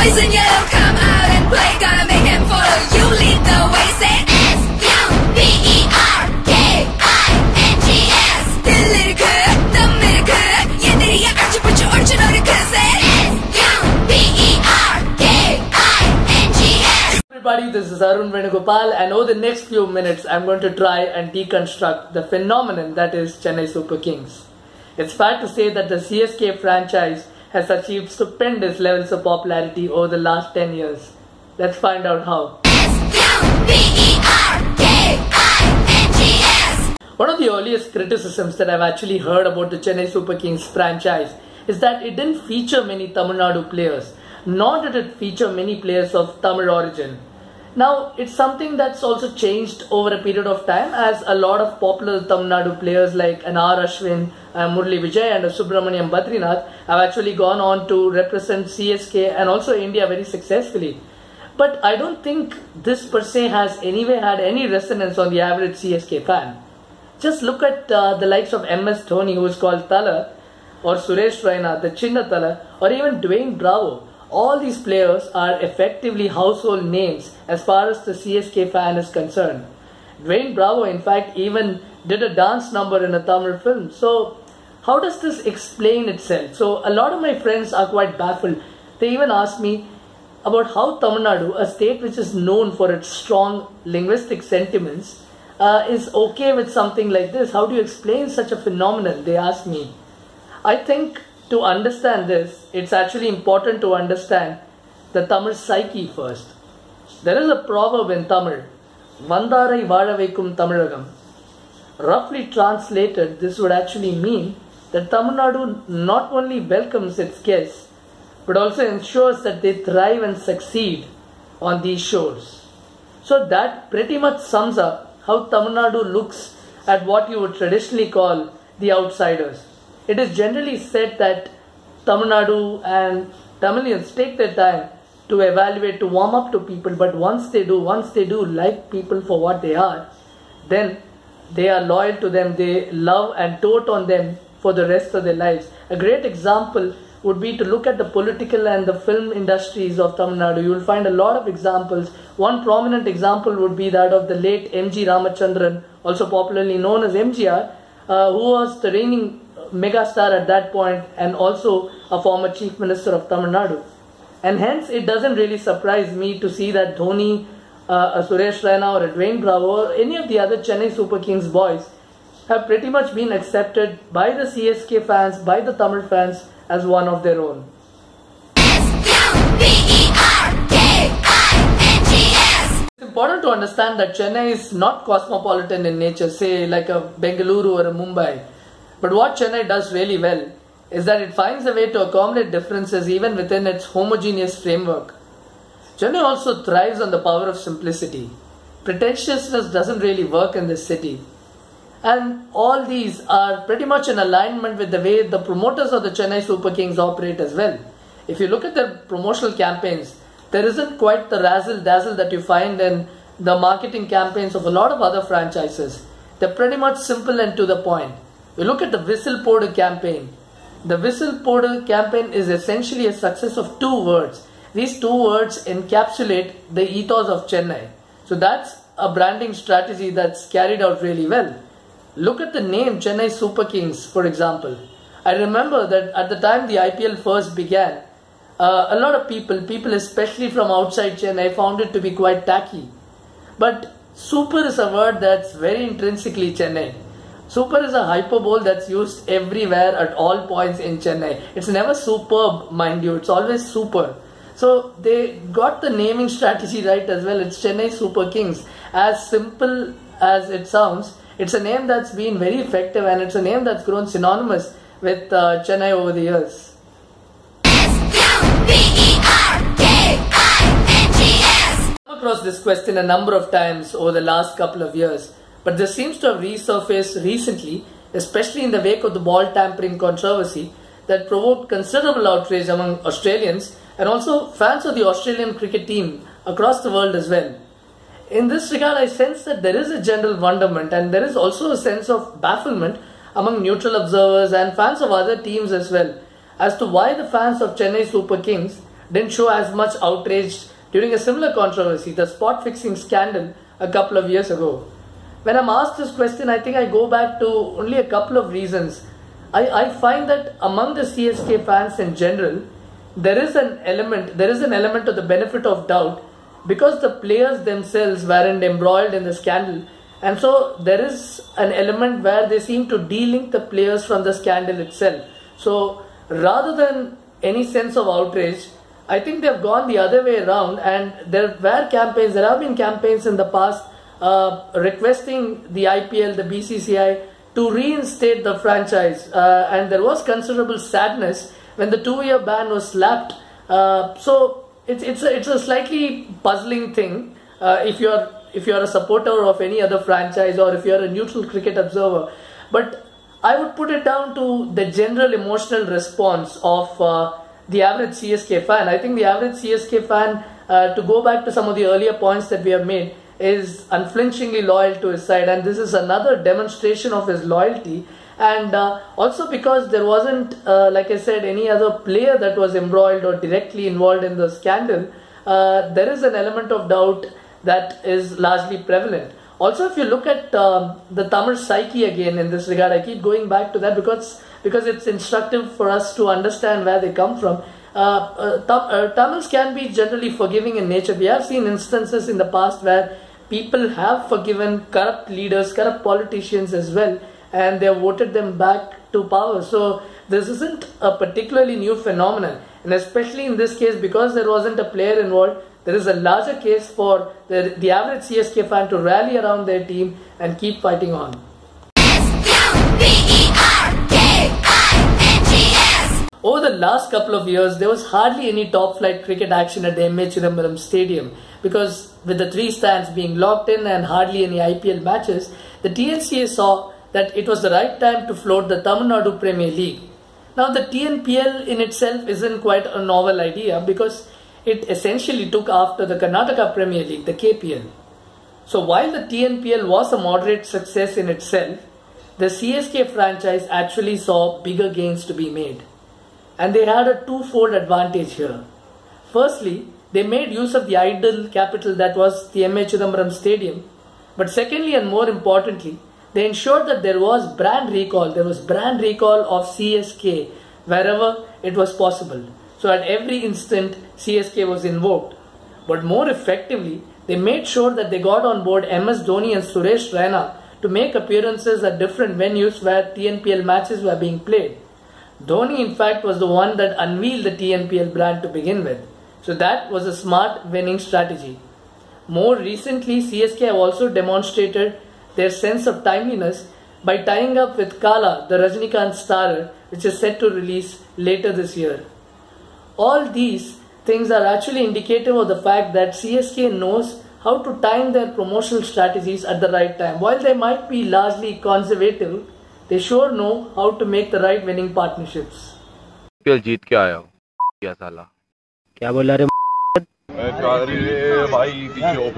boys in yellow come out and play. Gotta make them follow. You lead the way. Say S-U-B-E-R-K-I-N-G-S. 들리르크 덤미르크 얘들이야 아주부주 얼추노르크. Say S-U-B-E-R-K-I-N-G-S. Everybody, this is Arun Venugopal, and over the next few minutes I'm going to try and deconstruct the phenomenon that is Chennai Super Kings. It's fair to say that the CSK franchise has achieved stupendous levels of popularity over the last 10 years. Let's find out how. S-U-B-E-R-K-I-N-G-S. One of the earliest criticisms that I've actually heard about the Chennai Super Kings franchise is that it didn't feature many Tamil Nadu players, nor did it feature many players of Tamil origin. Now, it's something that's also changed over a period of time, as a lot of popular Tamil Nadu players like an R. Ashwin, Murli Vijay and Subramaniam Badrinath have actually gone on to represent CSK and also India very successfully. But I don't think this per se has anyway had any resonance on the average CSK fan. Just look at the likes of MS Dhoni, who is called Thala, or Suresh Raina, the Chinna Thala, or even Dwayne Bravo. All these players are effectively household names as far as the CSK fan is concerned. Dwayne Bravo, in fact, even did a dance number in a Tamil film. So, how does this explain itself? So, a lot of my friends are quite baffled. They even ask me about how Tamil Nadu, a state which is known for its strong linguistic sentiments, is okay with something like this. How do you explain such a phenomenon? They ask me. I think to understand this, it's actually important to understand the Tamil psyche first. There is a proverb in Tamil, Vandarai Vaazhavaikum Tamilagam. Roughly translated, this would actually mean that Tamil Nadu not only welcomes its guests, but also ensures that they thrive and succeed on these shores. So that pretty much sums up how Tamil Nadu looks at what you would traditionally call the outsiders. It is generally said that Tamil Nadu and Tamilians take their time to evaluate, to warm up to people, but once they do like people for what they are, then they are loyal to them, they love and dote on them for the rest of their lives. A great example would be to look at the political and the film industries of Tamil Nadu. You will find a lot of examples. One prominent example would be that of the late M.G. Ramachandran, also popularly known as MGR, who was the reigning megastar at that point and also a former chief minister of Tamil Nadu. And hence it doesn't really surprise me to see that Dhoni, a Suresh Raina or a Dwayne Bravo or any of the other Chennai Super Kings boys have pretty much been accepted by the CSK fans, by the Tamil fans as one of their own. S-U-B-E-R-K-I-N-G-S. It's important to understand that Chennai is not cosmopolitan in nature, say like a Bengaluru or a Mumbai. But what Chennai does really well is that it finds a way to accommodate differences even within its homogeneous framework. Chennai also thrives on the power of simplicity. Pretentiousness doesn't really work in this city. And all these are pretty much in alignment with the way the promoters of the Chennai Super Kings operate as well. If you look at their promotional campaigns, there isn't quite the razzle-dazzle that you find in the marketing campaigns of a lot of other franchises. They're pretty much simple and to the point. You look at the Whistle Podu campaign. The Whistle Podu campaign is essentially a success of two words. These two words encapsulate the ethos of Chennai. So that's a branding strategy that's carried out really well. Look at the name Chennai Super Kings, for example. I remember that at the time the IPL first began, a lot of people especially from outside Chennai, found it to be quite tacky. But super is a word that's very intrinsically Chennai. Super is a hyperbole that's used everywhere at all points in Chennai. It's never superb, mind you, it's always super. So they got the naming strategy right as well. It's Chennai Super Kings. As simple as it sounds, it's a name that's been very effective and it's a name that's grown synonymous with Chennai over the years. S-U-B-E-R-K-I-N-G-S. I've come across this question a number of times over the last couple of years. But this seems to have resurfaced recently, especially in the wake of the ball tampering controversy that provoked considerable outrage among Australians and also fans of the Australian cricket team across the world as well. In this regard, I sense that there is a general wonderment and there is also a sense of bafflement among neutral observers and fans of other teams as well as to why the fans of Chennai Super Kings didn't show as much outrage during a similar controversy, the spot fixing scandal a couple of years ago. When I'm asked this question, I think I go back to only a couple of reasons. I find that among the CSK fans in general, there is an element of the benefit of doubt because the players themselves weren't embroiled in the scandal, and so there is an element where they seem to de-link the players from the scandal itself. So rather than any sense of outrage, I think they've gone the other way around, and there have been campaigns in the past requesting the IPL, the BCCI to reinstate the franchise, and there was considerable sadness when the 2-year ban was slapped. So it's a slightly puzzling thing if you're a supporter of any other franchise or if you're a neutral cricket observer. But I would put it down to the general emotional response of the average CSK fan. I think the average CSK fan, to go back to some of the earlier points that we have made, is unflinchingly loyal to his side, and this is another demonstration of his loyalty. And also because there wasn't, like I said, any other player that was embroiled or directly involved in the scandal, there is an element of doubt that is largely prevalent. Also, if you look at the Tamil psyche again in this regard, I keep going back to that because it's instructive for us to understand where they come from. Tamils can be generally forgiving in nature. We have seen instances in the past where people have forgiven corrupt leaders, corrupt politicians as well, and they have voted them back to power. So this isn't a particularly new phenomenon, and especially in this case, because there wasn't a player involved, there is a larger case for the average CSK fan to rally around their team and keep fighting on. Over the last couple of years, there was hardly any top-flight cricket action at the M.A. Chidambaram Stadium because with the 3 stands being locked in and hardly any IPL matches, the TNCA saw that it was the right time to float the Tamil Nadu Premier League. Now, the TNPL in itself isn't quite a novel idea because it essentially took after the Karnataka Premier League, the KPL. So while the TNPL was a moderate success in itself, the CSK franchise actually saw bigger gains to be made. And they had a twofold advantage here. Firstly, they made use of the idle capital that was the M.A. Chidambaram Stadium. But secondly and more importantly, they ensured that there was brand recall. There was brand recall of CSK wherever it was possible. So at every instant, CSK was invoked. But more effectively, they made sure that they got on board MS Dhoni and Suresh Raina to make appearances at different venues where TNPL matches were being played. Dhoni, in fact, was the one that unveiled the TNPL brand to begin with. So that was a smart winning strategy. More recently, CSK have also demonstrated their sense of timeliness by tying up with Kala, the Rajinikanth starrer, which is set to release later this year. All these things are actually indicative of the fact that CSK knows how to time their promotional strategies at the right time. While they might be largely conservative, they sure know how to make the right winning partnerships. जीत के आया हूँ क्या साला क्या बोला रे भाई पीछे हो